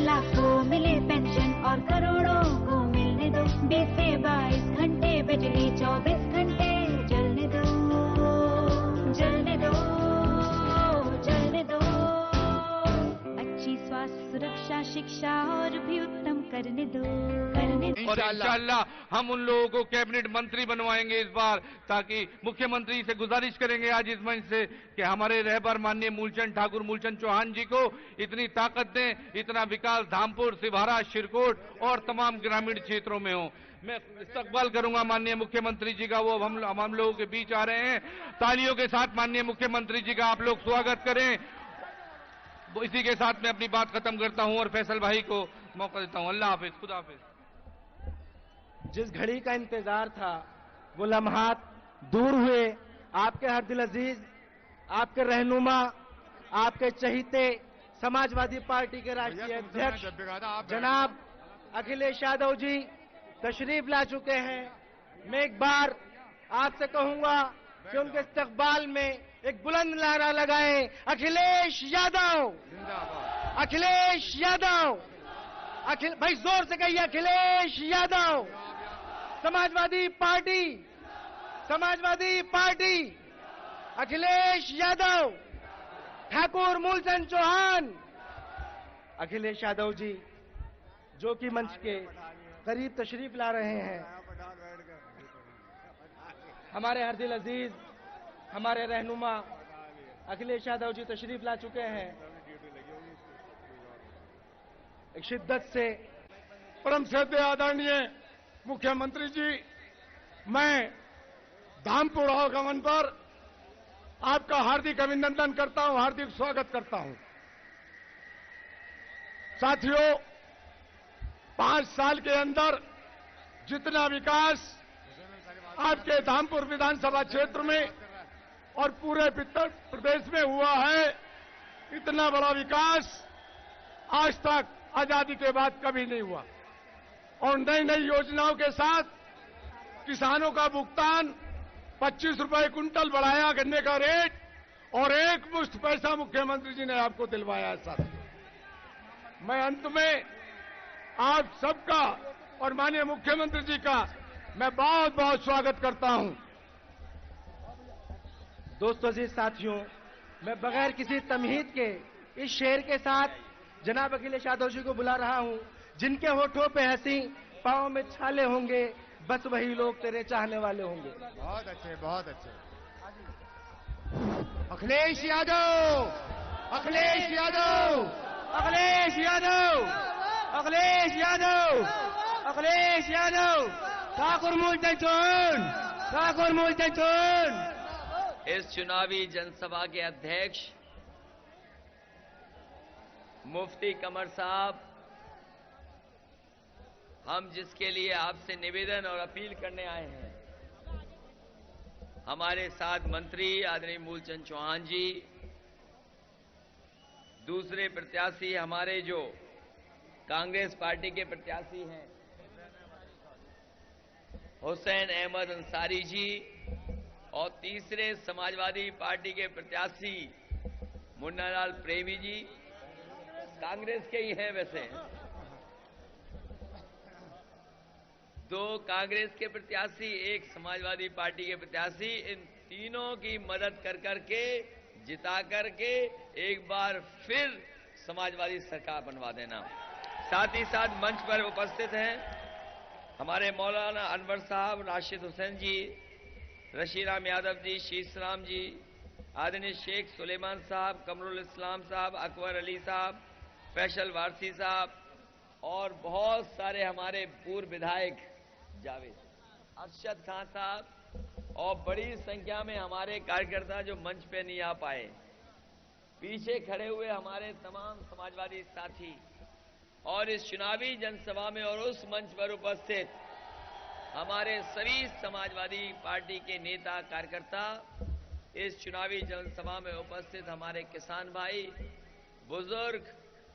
लाखों मिले पेंशन और करोड़ों को मिलने दो। 20 से 22 घंटे बिजली 24 घंटे जलने दो, जलने दो, जलने दो। अच्छी स्वास्थ्य सुरक्षा शिक्षा और भी उत्तम करने दो, करने दो। और इंशाअल्लाह हम उन लोगों को कैबिनेट मंत्री बनवाएंगे इस बार, ताकि मुख्यमंत्री से गुजारिश करेंगे आज इस मंच से कि हमारे रहबर माननीय मूलचंद ठाकुर मूलचंद चौहान जी को इतनी ताकत दें, इतना विकास धामपुर, सिभारा, शिरकोट और तमाम ग्रामीण क्षेत्रों में हो। मैं इस्तकबाल करूंगा माननीय मुख्यमंत्री जी का, वो हम लोगों के बीच आ रहे हैं। तालियों के साथ माननीय मुख्यमंत्री जी का आप लोग स्वागत करें। इसी के साथ मैं अपनी बात खत्म करता हूं और फैसल भाई को मौका देता हूं। अल्लाह हाफिज, खुदा हाफिज। जिस घड़ी का इंतजार था वो लम्हात दूर हुए। आपके हर दिल अजीज, आपके रहनुमा, आपके चहीते समाजवादी पार्टी के राष्ट्रीय अध्यक्ष जनाब अखिलेश यादव जी तशरीफ ला चुके हैं। मैं एक बार आपसे कहूंगा कि उनके इस्तकबाल में एक बुलंद नारा लगाएं, अखिलेश यादव, अखिलेश यादव, भाई जोर से कहिए, अखिलेश यादव, समाजवादी पार्टी, समाजवादी पार्टी, अखिलेश यादव, ठाकुर मूलचंद चौहान। अखिलेश यादव जी जो कि मंच के करीब तशरीफ ला रहे हैं। हमारे हर दिल अजीज, हमारे रहनुमा अखिलेश यादव जी तशरीफ ला चुके हैं। एक शिद्दत से परम श्रद्धेय आदरणीय मुख्यमंत्री जी, मैं धामपुर आगमन पर आपका हार्दिक अभिनंदन करता हूं, हार्दिक स्वागत करता हूं। साथियों, 5 साल के अंदर जितना विकास आपके धामपुर विधानसभा क्षेत्र में और पूरे उत्तर प्रदेश में हुआ है, इतना बड़ा विकास आज तक आजादी के बाद कभी नहीं हुआ। और नई नई योजनाओं के साथ किसानों का भुगतान 25 रुपए कुंटल बढ़ाया गन्ने का रेट, और एक मुश्त पैसा मुख्यमंत्री जी ने आपको दिलवाया है। साथ मैं अंत में आप सबका और माननीय मुख्यमंत्री जी का मैं बहुत बहुत स्वागत करता हूं। दोस्तों अजीज साथियों, मैं बगैर किसी तमहीद के इस शेर के साथ जनाब अखिलेश यादव जी को बुला रहा हूं। जिनके होठों पे हंसी, पांव में छाले होंगे, बस वही लोग तेरे चाहने वाले होंगे। बहुत अच्छे, बहुत अच्छे। अखिलेश यादव, अखिलेश यादव, अखिलेश यादव, अखिलेश यादव, अखिलेश यादव, ठाकुर मूलचंद चौहान, ठाकुर मूलचंद चौहान। इस चुनावी जनसभा के अध्यक्ष मुफ्ती कमर साहब, हम जिसके लिए आपसे निवेदन और अपील करने आए हैं, हमारे साथ मंत्री आदरणीय मूलचंद चौहान जी, दूसरे प्रत्याशी हमारे जो कांग्रेस पार्टी के प्रत्याशी हैं हुसैन अहमद अंसारी जी, और तीसरे समाजवादी पार्टी के प्रत्याशी मुन्नालाल प्रेमी जी, कांग्रेस के ही हैं वैसे। 2 कांग्रेस के प्रत्याशी, 1 समाजवादी पार्टी के प्रत्याशी, इन तीनों की मदद कर करके जिता करके एक बार फिर समाजवादी सरकार बनवा देना। साथ ही साथ मंच पर उपस्थित हैं हमारे मौलाना अनवर साहब, राशिद हुसैन जी, रशीराम यादव जी, शीशराम जी, आदरणीय शेख सुलेमान साहब, कमरुल इस्लाम साहब, अकबर अली साहब, फैसल वारसी साहब, और बहुत सारे हमारे पूर्व विधायक जावेद, अरशद खान साहब, और बड़ी संख्या में हमारे कार्यकर्ता जो मंच पे नहीं आ पाए, पीछे खड़े हुए हमारे तमाम समाजवादी साथी, और इस चुनावी जनसभा में और उस मंच पर उपस्थित हमारे सभी समाजवादी पार्टी के नेता कार्यकर्ता, इस चुनावी जनसभा में उपस्थित हमारे किसान भाई, बुजुर्ग,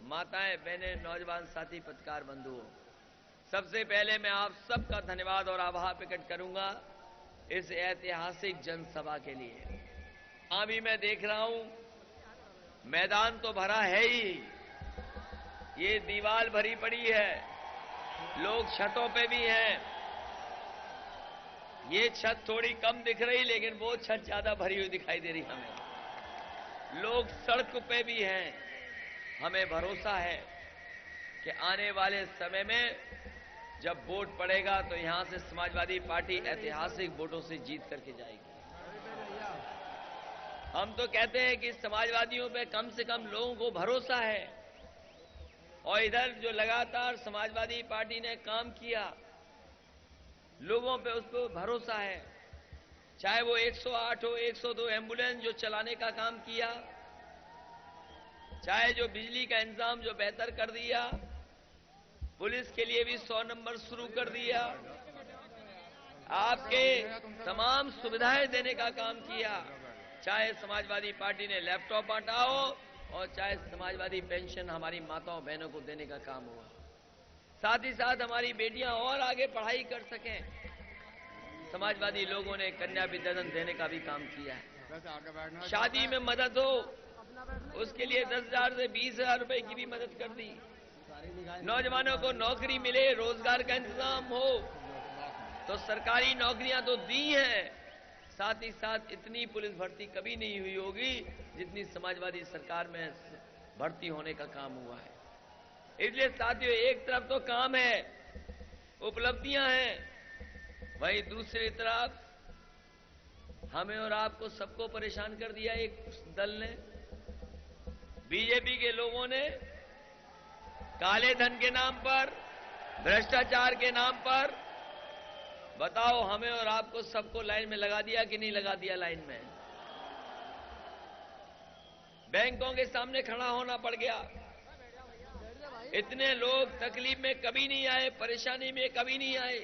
माताएं, बहनें, नौजवान साथी, पत्रकार बंधुओं, सबसे पहले मैं आप सबका धन्यवाद और आभार प्रकट करूंगा इस ऐतिहासिक जनसभा के लिए। अभी मैं देख रहा हूं मैदान तो भरा है ही, ये दीवार भरी पड़ी है, लोग छतों पे भी हैं। ये छत थोड़ी कम दिख रही, लेकिन वो छत ज्यादा भरी हुई दिखाई दे रही हमें। लोग सड़क पे भी हैं। हमें भरोसा है कि आने वाले समय में जब वोट पड़ेगा तो यहां से समाजवादी पार्टी ऐतिहासिक वोटों से जीत करके जाएगी। हम तो कहते हैं कि समाजवादियों पे कम से कम लोगों को भरोसा है, और इधर जो लगातार समाजवादी पार्टी ने काम किया, लोगों पे उस पर भरोसा है। चाहे वो 108 हो, 102 एम्बुलेंस जो चलाने का काम किया, चाहे जो बिजली का इंतजाम जो बेहतर कर दिया, पुलिस के लिए भी 100 नंबर शुरू कर दिया, आपके तमाम सुविधाएं देने का काम किया। चाहे समाजवादी पार्टी ने लैपटॉप बांटा हो, और चाहे समाजवादी पेंशन हमारी माताओं बहनों को देने का काम हुआ। साथ ही साथ हमारी बेटियां और आगे पढ़ाई कर सकें, समाजवादी लोगों ने कन्या विद्याधन देने का भी काम किया है। शादी में मदद हो, उसके लिए 10,000 से 20,000 रुपए की भी मदद कर दी। नौजवानों को नौकरी मिले, रोजगार का इंतजाम हो, तो सरकारी नौकरियां तो दी हैं, साथ ही साथ इतनी पुलिस भर्ती कभी नहीं हुई होगी जितनी समाजवादी सरकार में भर्ती होने का काम हुआ है। इसलिए साथियों, एक तरफ तो काम है, उपलब्धियां हैं, वहीं दूसरी तरफ हमें और आपको सबको परेशान कर दिया एक दल ने, बीजेपी के लोगों ने काले धन के नाम पर, भ्रष्टाचार के नाम पर, बताओ हमें और आपको सबको लाइन में लगा दिया कि नहीं लगा दिया लाइन में। बैंकों के सामने खड़ा होना पड़ गया। इतने लोग तकलीफ में कभी नहीं आए, परेशानी में कभी नहीं आए,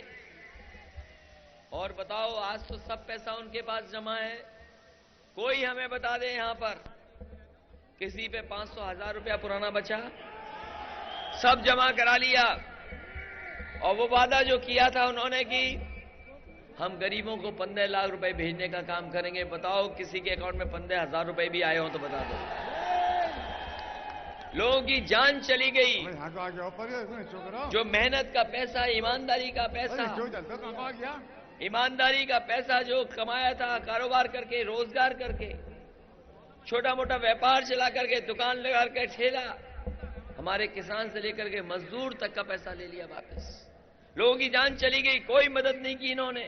और बताओ आज तो सब पैसा उनके पास जमा है। कोई हमें बता दे यहां पर किसी पे 500,000 रुपया पुराना बचा? सब जमा करा लिया, और वो वादा जो किया था उन्होंने कि हम गरीबों को 15 लाख रुपए भेजने का काम करेंगे। बताओ किसी के अकाउंट में 15,000 रुपए भी आए हो तो बता दो। लोगों की जान चली गई, जो मेहनत का पैसा, ईमानदारी का पैसा, ईमानदारी का पैसा जो कमाया था कारोबार करके, रोजगार करके, छोटा मोटा व्यापार चला करके, दुकान लगा करके, ठेला, हमारे किसान से लेकर के मजदूर तक का पैसा ले लिया वापस। लोगों की जान चली गई, कोई मदद नहीं की इन्होंने।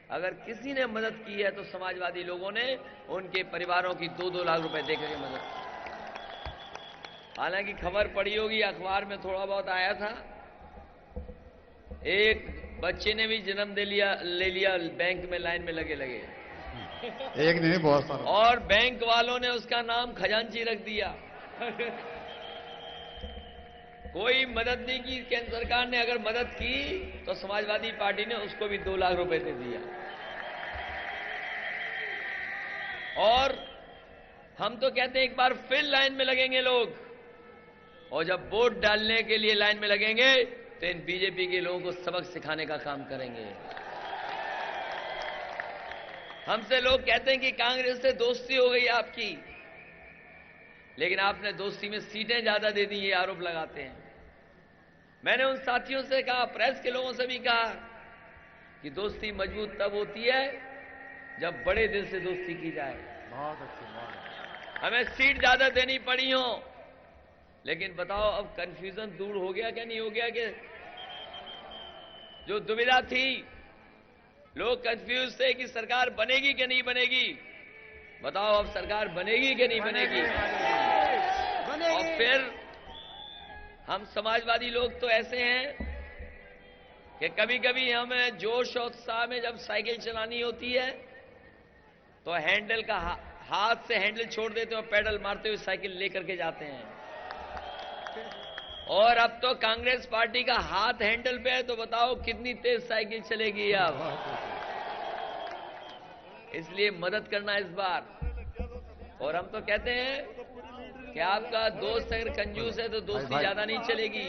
अगर किसी ने मदद की है तो समाजवादी लोगों ने उनके परिवारों की 2-2 लाख रुपए देकर के मदद की। हालांकि खबर पड़ी होगी, अखबार में थोड़ा बहुत आया था, एक बच्चे ने भी जन्म ले लिया बैंक में लाइन में लगे एक नहीं बहुत सारा, और बैंक वालों ने उसका नाम खजांची रख दिया। कोई मदद नहीं की केंद्र सरकार ने। अगर मदद की तो समाजवादी पार्टी ने उसको भी 2 लाख रुपए दे दिया। और हम तो कहते हैं एक बार फिर लाइन में लगेंगे लोग, और जब वोट डालने के लिए लाइन में लगेंगे तो इन बीजेपी के लोगों को सबक सिखाने का काम करेंगे। हमसे लोग कहते हैं कि कांग्रेस से दोस्ती हो गई आपकी, लेकिन आपने दोस्ती में सीटें ज्यादा दे दी, ये आरोप लगाते हैं। मैंने उन साथियों से कहा, प्रेस के लोगों से भी कहा कि दोस्ती मजबूत तब होती है जब बड़े दिल से दोस्ती की जाए। बहुत अच्छी बात। हमें सीट ज्यादा देनी पड़ी हो, लेकिन बताओ अब कंफ्यूजन दूर हो गया क्या नहीं हो गया? कि जो दुविधा थी, लोग कंफ्यूज थे कि सरकार बनेगी कि नहीं बनेगी। बताओ अब सरकार बनेगी कि नहीं बनेगी? और फिर हम समाजवादी लोग तो ऐसे हैं कि कभी कभी हमें जोश और उत्साह में जब साइकिल चलानी होती है तो हैंडल का हाथ से हैंडल छोड़ देते हैं और पैडल मारते हुए साइकिल लेकर के जाते हैं। और अब तो कांग्रेस पार्टी का हाथ हैंडल पे है, तो बताओ कितनी तेज साइकिल चलेगी अब। इसलिए मदद करना इस बार। और हम तो कहते हैं कि आपका दोस्त अगर कंजूस है तो दोस्ती ज्यादा नहीं चलेगी।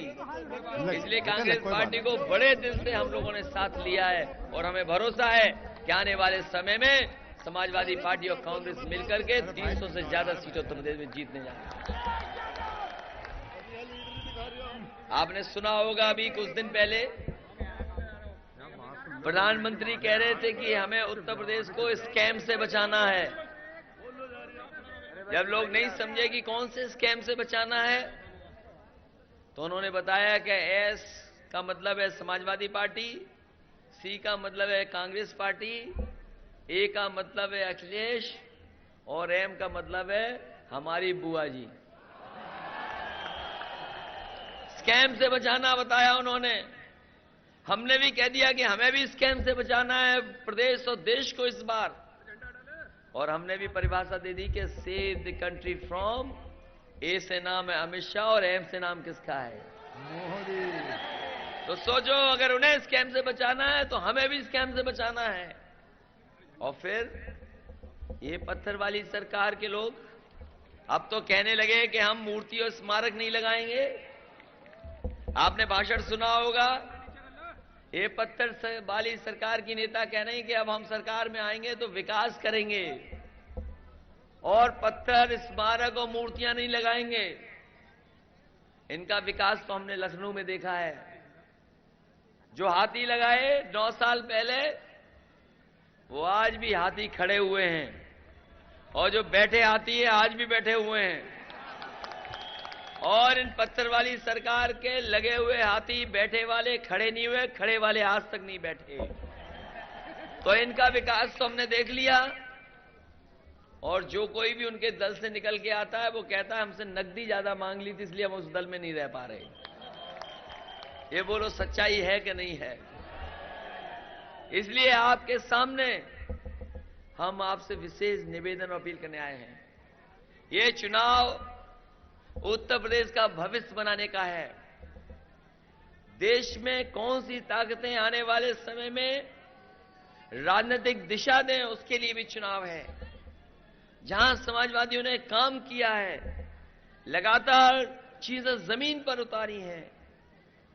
इसलिए कांग्रेस पार्टी को बड़े दिल से हम लोगों ने साथ लिया है, और हमें भरोसा है कि आने वाले समय में समाजवादी पार्टी और कांग्रेस मिलकर के 300 से ज्यादा सीटों उत्तर प्रदेश में जीतने जा रही है। आपने सुना होगा अभी कुछ दिन पहले प्रधानमंत्री कह रहे थे कि हमें उत्तर प्रदेश को स्कैम से बचाना है। जब लोग नहीं समझे कि कौन से स्कैम से बचाना है, तो उन्होंने बताया कि एस का मतलब है समाजवादी पार्टी, सी का मतलब है कांग्रेस पार्टी, ए का मतलब है अखिलेश और एम का मतलब है हमारी बुआ जी। स्कैम से बचाना बताया उन्होंने। हमने भी कह दिया कि हमें भी स्कैम से बचाना है प्रदेश और देश को इस बार, और हमने भी परिभाषा दे दी कि सेव द कंट्री फ्रॉम, ए से नाम है अमित शाह और एम से नाम किसका है? मोदी। तो सोचो, अगर उन्हें स्कैम से बचाना है तो हमें भी स्कैम से बचाना है। और फिर ये पत्थर वाली सरकार के लोग अब तो कहने लगे कि हम मूर्ति और स्मारक नहीं लगाएंगे। आपने भाषण सुना होगा, ये पत्थर वाली सरकार की नेता कह रहे हैं कि अब हम सरकार में आएंगे तो विकास करेंगे और पत्थर, स्मारक और मूर्तियां नहीं लगाएंगे। इनका विकास तो हमने लखनऊ में देखा है। जो हाथी लगाए 9 साल पहले, वो आज भी हाथी खड़े हुए हैं, और जो बैठे हाथी है आज भी बैठे हुए हैं। और इन पत्थर वाली सरकार के लगे हुए हाथी बैठे वाले खड़े नहीं हुए, खड़े वाले आज तक नहीं बैठे। तो इनका विकास तो हमने देख लिया। और जो कोई भी उनके दल से निकल के आता है वो कहता है हमसे नकदी ज्यादा मांग ली थी इसलिए हम उस दल में नहीं रह पा रहे। ये बोलो सच्चाई है कि नहीं है? इसलिए आपके सामने हम आपसे विशेष निवेदन और अपील करने आए हैं। ये चुनाव उत्तर प्रदेश का भविष्य बनाने का है। देश में कौन सी ताकतें आने वाले समय में राजनीतिक दिशा दें, उसके लिए भी चुनाव है। जहां समाजवादियों ने काम किया है, लगातार चीजें जमीन पर उतारी हैं,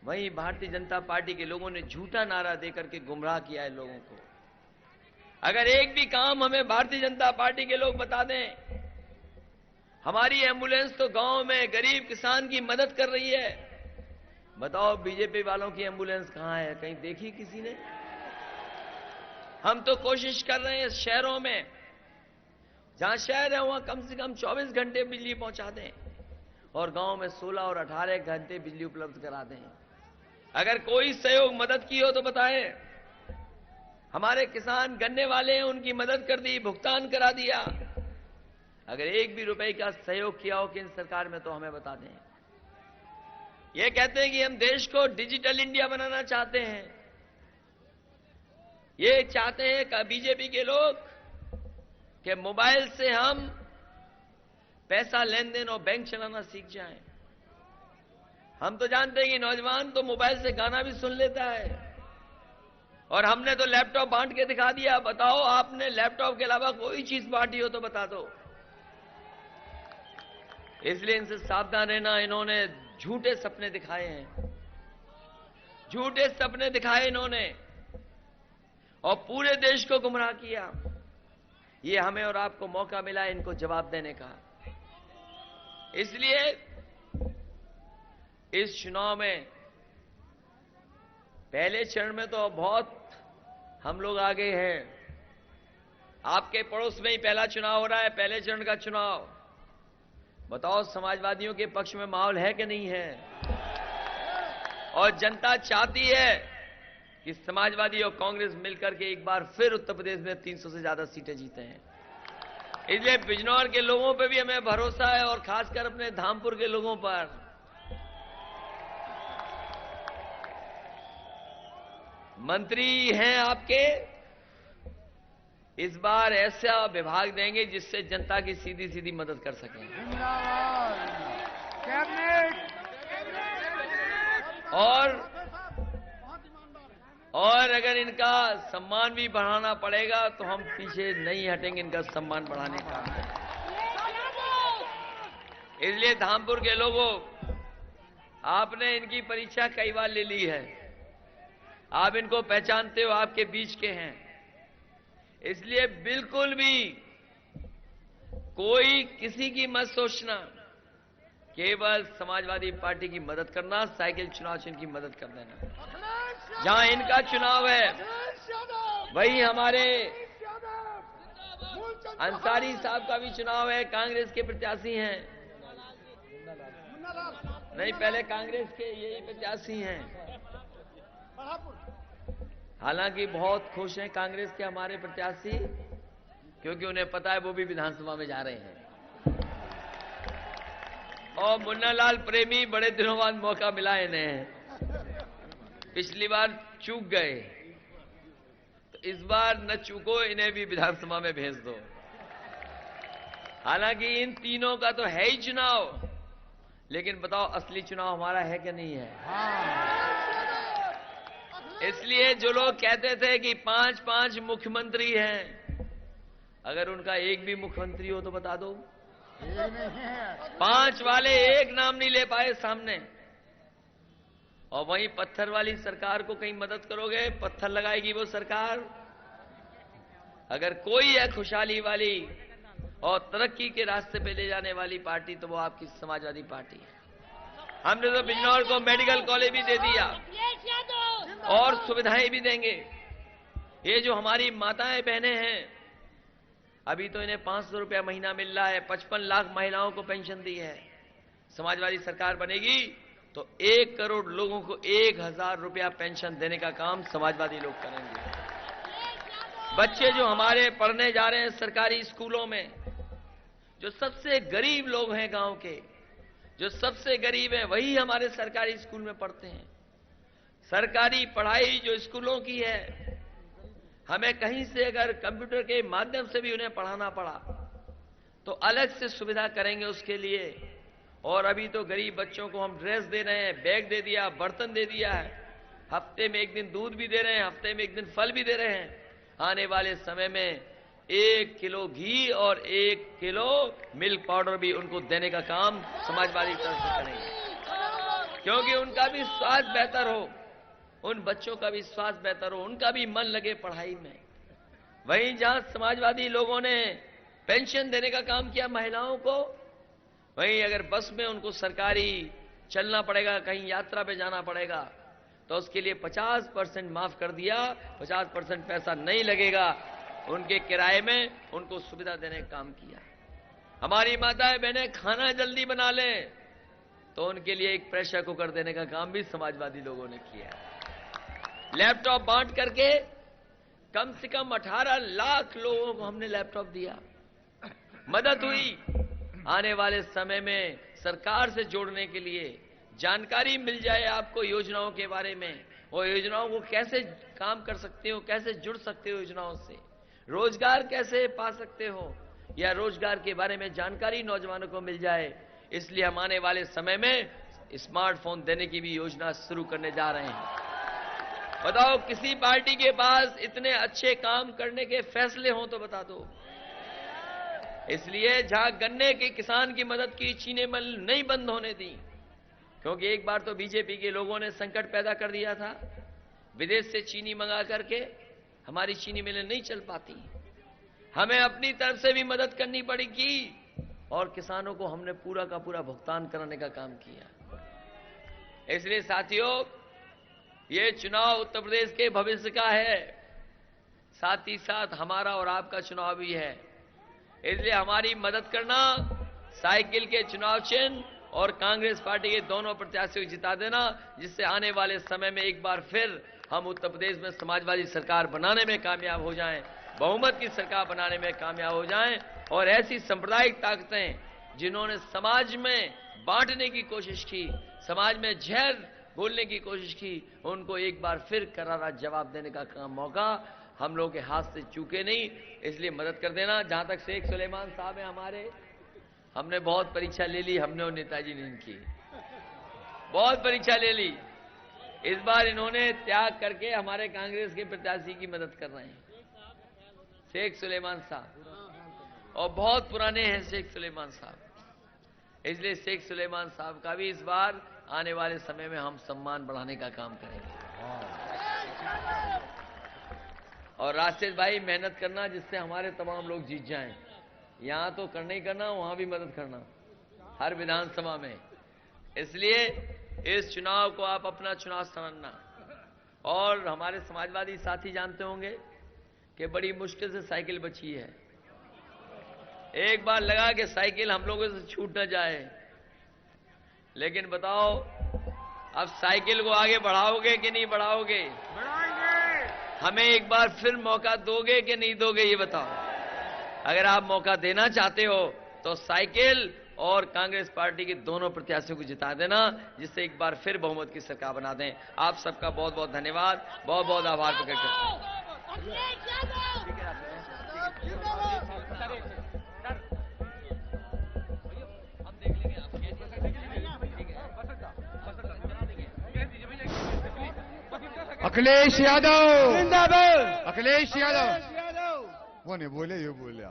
वहीं भारतीय जनता पार्टी के लोगों ने झूठा नारा देकर के गुमराह किया है लोगों को। अगर एक भी काम हमें भारतीय जनता पार्टी के लोग बता दें, हमारी एम्बुलेंस तो गांव में गरीब किसान की मदद कर रही है, बताओ बीजेपी वालों की एम्बुलेंस कहां है? कहीं देखी किसी ने? हम तो कोशिश कर रहे हैं शहरों में, जहां शहर है वहां कम से कम 24 घंटे बिजली पहुंचा दें और गांव में 16 और 18 घंटे बिजली उपलब्ध करा दें। अगर कोई सहयोग मदद की हो तो बताएं। हमारे किसान गन्ने वाले हैं, उनकी मदद कर दी, भुगतान करा दिया। अगर एक भी रुपए का सहयोग किया हो केंद्र सरकार में तो हमें बता दें। ये कहते हैं कि हम देश को डिजिटल इंडिया बनाना चाहते हैं। ये चाहते हैं बीजेपी के लोग कि मोबाइल से हम पैसा लेन देन और बैंक चलाना सीख जाएं। हम तो जानते हैं कि नौजवान तो मोबाइल से गाना भी सुन लेता है, और हमने तो लैपटॉप बांट के दिखा दिया। बताओ आपने लैपटॉप के अलावा कोई चीज बांटी हो तो बता दो। इसलिए इनसे सावधान रहना। इन्होंने झूठे सपने दिखाए हैं, झूठे सपने दिखाए इन्होंने, और पूरे देश को गुमराह किया। ये हमें और आपको मौका मिला है इनको जवाब देने का। इसलिए इस चुनाव में पहले चरण में तो बहुत हम लोग आगे हैं। आपके पड़ोस में ही पहला चुनाव हो रहा है, पहले चरण का चुनाव। बताओ समाजवादियों के पक्ष में माहौल है कि नहीं है? और जनता चाहती है कि समाजवादी और कांग्रेस मिलकर के एक बार फिर उत्तर प्रदेश में 300 से ज्यादा सीटें जीते हैं। इसलिए बिजनौर के लोगों पे भी हमें भरोसा है, और खासकर अपने धामपुर के लोगों पर। मंत्री हैं आपके, इस बार ऐसा विभाग देंगे जिससे जनता की सीधी सीधी मदद कर सकें। और अगर इनका सम्मान भी बढ़ाना पड़ेगा तो हम पीछे नहीं हटेंगे इनका सम्मान बढ़ाने का। इसलिए धामपुर के लोगों, आपने इनकी परीक्षा कई बार ले ली है, आप इनको पहचानते हो, आपके बीच के हैं। इसलिए बिल्कुल भी कोई किसी की मत सोचना केवल समाजवादी पार्टी की मदद करना, साइकिल चुनाव चिन्ह की मदद कर देना। जहां इनका चुनाव है वही हमारे अंसारी साहब का भी चुनाव है, कांग्रेस के प्रत्याशी हैं। नहीं, पहले कांग्रेस के यही प्रत्याशी हैं। हालांकि बहुत खुश हैं कांग्रेस के हमारे प्रत्याशी, क्योंकि उन्हें पता है वो भी विधानसभा में जा रहे हैं। और मुन्नालाल प्रेमी, बड़े दिनों बाद मौका मिला इन्हें। पिछली बार चूक गए, तो इस बार न चूको, इन्हें भी विधानसभा में भेज दो। हालांकि इन तीनों का तो है ही चुनाव, लेकिन बताओ असली चुनाव हमारा है कि नहीं है? इसलिए जो लोग कहते थे कि 5-5 मुख्यमंत्री हैं, अगर उनका एक भी मुख्यमंत्री हो तो बता दो। 5 वाले एक नाम नहीं ले पाए सामने, और वहीं पत्थर वाली सरकार को कहीं मदद करोगे, पत्थर लगाएगी वो सरकार। अगर कोई है खुशहाली वाली और तरक्की के रास्ते पे ले जाने वाली पार्टी, तो वो आपकी समाजवादी पार्टी है। हमने तो बिजनौर को मेडिकल कॉलेज भी दे दिया और सुविधाएं भी देंगे। ये जो हमारी माताएं बहनें हैं, अभी तो इन्हें 500 रुपया महीना मिल रहा है, 55 लाख महिलाओं को पेंशन दी है। समाजवादी सरकार बनेगी तो 1 करोड़ लोगों को 1000 रुपया पेंशन देने का काम समाजवादी लोग करेंगे। बच्चे जो हमारे पढ़ने जा रहे हैं सरकारी स्कूलों में, जो सबसे गरीब लोग हैं गांव के, जो सबसे गरीब हैं, वही हमारे सरकारी स्कूल में पढ़ते हैं। सरकारी पढ़ाई जो स्कूलों की है, हमें कहीं से अगर कंप्यूटर के माध्यम से भी उन्हें पढ़ाना पड़ा तो अलग से सुविधा करेंगे उसके लिए। और अभी तो गरीब बच्चों को हम ड्रेस दे रहे हैं, बैग दे दिया, बर्तन दे दिया है, हफ्ते में 1 दिन दूध भी दे रहे हैं, हफ्ते में 1 दिन फल भी दे रहे हैं। आने वाले समय में 1 किलो घी और 1 किलो मिल्क पाउडर भी उनको देने का काम समाजवादी तरफ से करेंगे, क्योंकि उनका भी स्वास्थ्य बेहतर हो, उन बच्चों का भी स्वास्थ्य बेहतर हो, उनका भी मन लगे पढ़ाई में। वहीं जहां समाजवादी लोगों ने पेंशन देने का काम किया महिलाओं को, वहीं अगर बस में उनको सरकारी चलना पड़ेगा, कहीं यात्रा पे जाना पड़ेगा, तो उसके लिए 50% माफ कर दिया, 50% पैसा नहीं लगेगा उनके किराए में, उनको सुविधा देने का काम किया। हमारी माताएं बहनें खाना जल्दी बना लें तो उनके लिए एक प्रेशर कुकर देने का काम भी समाजवादी लोगों ने किया। लैपटॉप बांट करके कम से कम 18 लाख लोगों को हमने लैपटॉप दिया, मदद हुई। आने वाले समय में सरकार से जोड़ने के लिए जानकारी मिल जाए आपको योजनाओं के बारे में, और योजनाओं को कैसे काम कर सकते हो, कैसे जुड़ सकते हो योजनाओं से, रोजगार कैसे पा सकते हो, या रोजगार के बारे में जानकारी नौजवानों को मिल जाए। इसलिए हम आने वाले समय में स्मार्टफोन देने की भी योजना शुरू करने जा रहे हैं। बताओ किसी पार्टी के पास इतने अच्छे काम करने के फैसले हों तो बता दो। इसलिए जहां गन्ने के किसान की मदद की, चीनी मिल नहीं बंद होने दी, क्योंकि एक बार तो बीजेपी के लोगों ने संकट पैदा कर दिया था, विदेश से चीनी मंगा करके हमारी चीनी मिलें नहीं चल पाती। हमें अपनी तरफ से भी मदद करनी पड़ेगी और किसानों को हमने पूरा का पूरा भुगतान कराने का काम किया। इसलिए साथियों, ये चुनाव उत्तर प्रदेश के भविष्य का है, साथ ही साथ हमारा और आपका चुनाव भी है। इसलिए हमारी मदद करना, साइकिल के चुनाव चिन्ह और कांग्रेस पार्टी के दोनों प्रत्याशियों को जिता देना, जिससे आने वाले समय में एक बार फिर हम उत्तर प्रदेश में समाजवादी सरकार बनाने में कामयाब हो जाएं, बहुमत की सरकार बनाने में कामयाब हो जाएं, और ऐसी सांप्रदायिक ताकतें जिन्होंने समाज में बांटने की कोशिश की, समाज में जहर बोलने की कोशिश की, उनको एक बार फिर करारा जवाब देने का काम मौका हम लोगों के हाथ से चूके नहीं। इसलिए मदद कर देना। जहां तक शेख सुलेमान साहब हैं हमारे, हमने बहुत परीक्षा ले ली, हमने और नेताजी ने इनकी बहुत परीक्षा ले ली। इस बार इन्होंने त्याग करके हमारे कांग्रेस के प्रत्याशी की मदद कर रहे हैं, शेख सुलेमान साहब, और बहुत पुराने हैं शेख सुलेमान साहब। इसलिए शेख सुलेमान साहब का भी इस बार आने वाले समय में हम सम्मान बढ़ाने का काम करेंगे। और राजेश भाई, मेहनत करना जिससे हमारे तमाम लोग जीत जाएं। यहां तो करना ही करना, वहां भी मदद करना। हर विधानसभा में। इसलिए इस चुनाव को आप अपना चुनाव समझना। और हमारे समाजवादी साथी जानते होंगे कि बड़ी मुश्किल से साइकिल बची है। एक बार लगा कि साइकिल हम लोगों से छूट न जाए, लेकिन बताओ अब साइकिल को आगे बढ़ाओगे कि नहीं बढ़ाओगे? बढ़ाएंगे। हमें एक बार फिर मौका दोगे कि नहीं दोगे, ये बताओ। अगर आप मौका देना चाहते हो तो साइकिल और कांग्रेस पार्टी के दोनों प्रत्याशियों को जिता देना, जिससे एक बार फिर बहुमत की सरकार बना दें। आप सबका बहुत बहुत धन्यवाद, बहुत बहुत आभार प्रकट करता हूं। अखिलेश यादव जिंदाबाद। अखिलेश यादव वो नहीं बोले, ये बोलिया।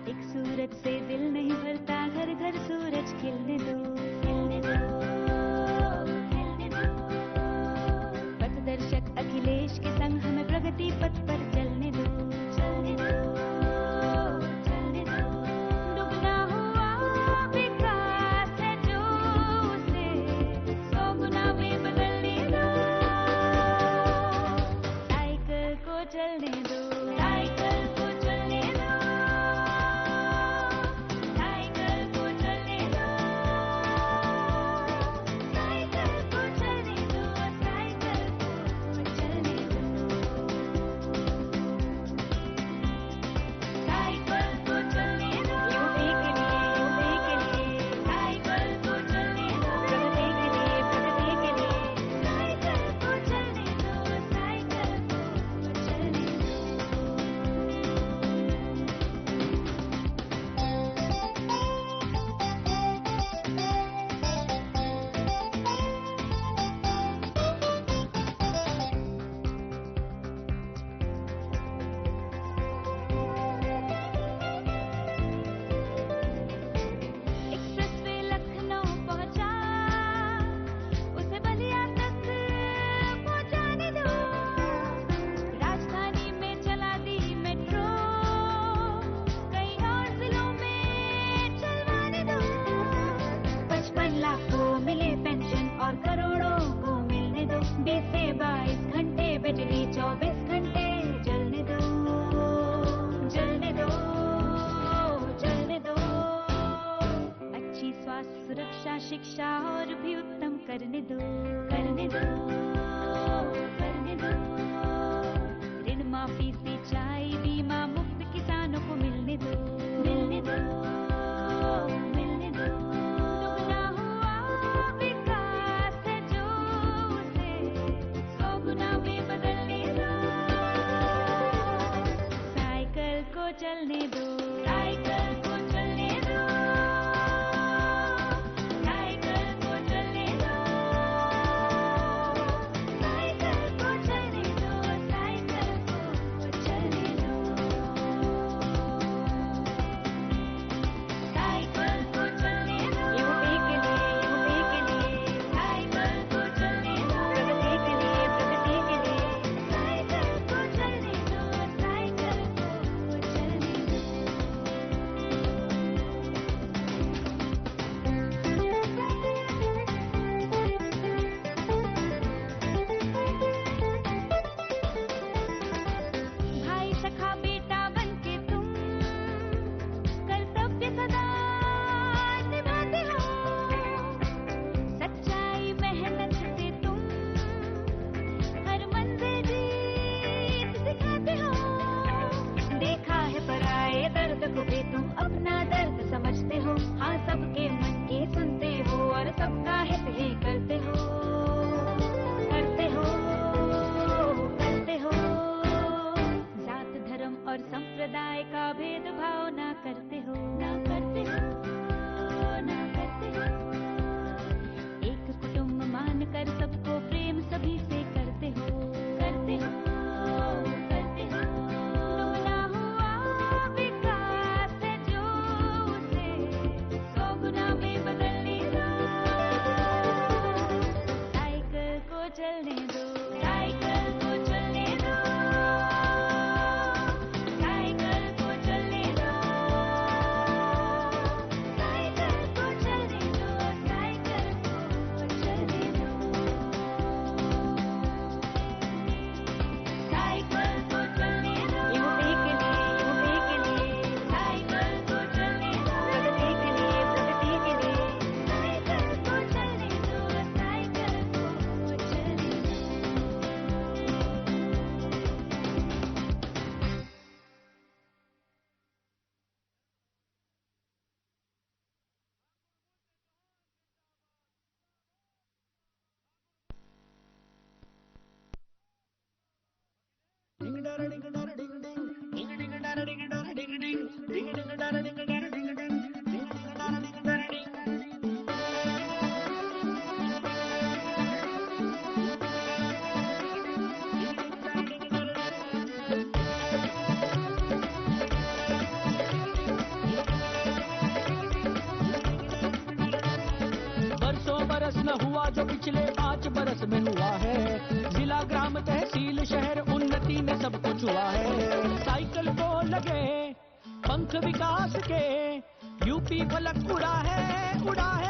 एक सूरज से दिल नहीं भरता, घर घर सूरज खिलने दो, खिलने दो, खिलने दो। पथदर्शक अखिलेश के संग हमें प्रगति पथ पर चलने दो, चलने दो, चलने दो। दुगना हुआ विकास है जो उसे 100 गुना में बदलने दो। साइकिल को चलने दो, साइकिल को चलने दो, साइकिल को चलने दो, साइकिल को चलने दो, साइकिल को चलने दो, साइकिल को चलने दो। यूपी के लिए साइकिल को चलने दो, प्रगति के लिए साइकिल को चलने दो, साइकिल को चलने दो। एक्सप्रेसवे लखनऊ पहुंचा, उसे बलिया तक पहुंचाने दो। राजधानी में चला दी मेट्रो, कई और जिलों में चलवाने दो। 55 लाख को मिले पेंशन और करोड़ों को मिलने दो। 20 से 22 घंटे बिजली 24 घंटे जलने दो, जलने दो, जलने दो। अच्छी स्वास्थ्य सुरक्षा शिक्षा और भी उत्तम करने दो, करने दो, करने दो। ऋण माफी सिंचाई बीमा मुफ्त किसानों को मिलने दो, मिलने दो, मिलने दो। दुगना हुआ विकास है जो उसे 100 गुना में बदलने दो। साइकिल को चलने दो, साइकिल को चलने दो, साइकिल को चलने दो, साइकिल को चलने दो, साइकिल को चलने दो, साइकिल को चलने दो। यूपी के लिए साइकिल को चलने दो, प्रगति के लिए साइकिल को चलने दो, साइकिल को चलने दो। बरसों बरस न हुआ जो पिछले 5 बरस में हुआ है। जिला ग्राम तहसील शहर उन्नति में सब कुछ हुआ है। साइकिल को लगे पंख विकास के, यूपी पलक उड़ा है, उड़ा है।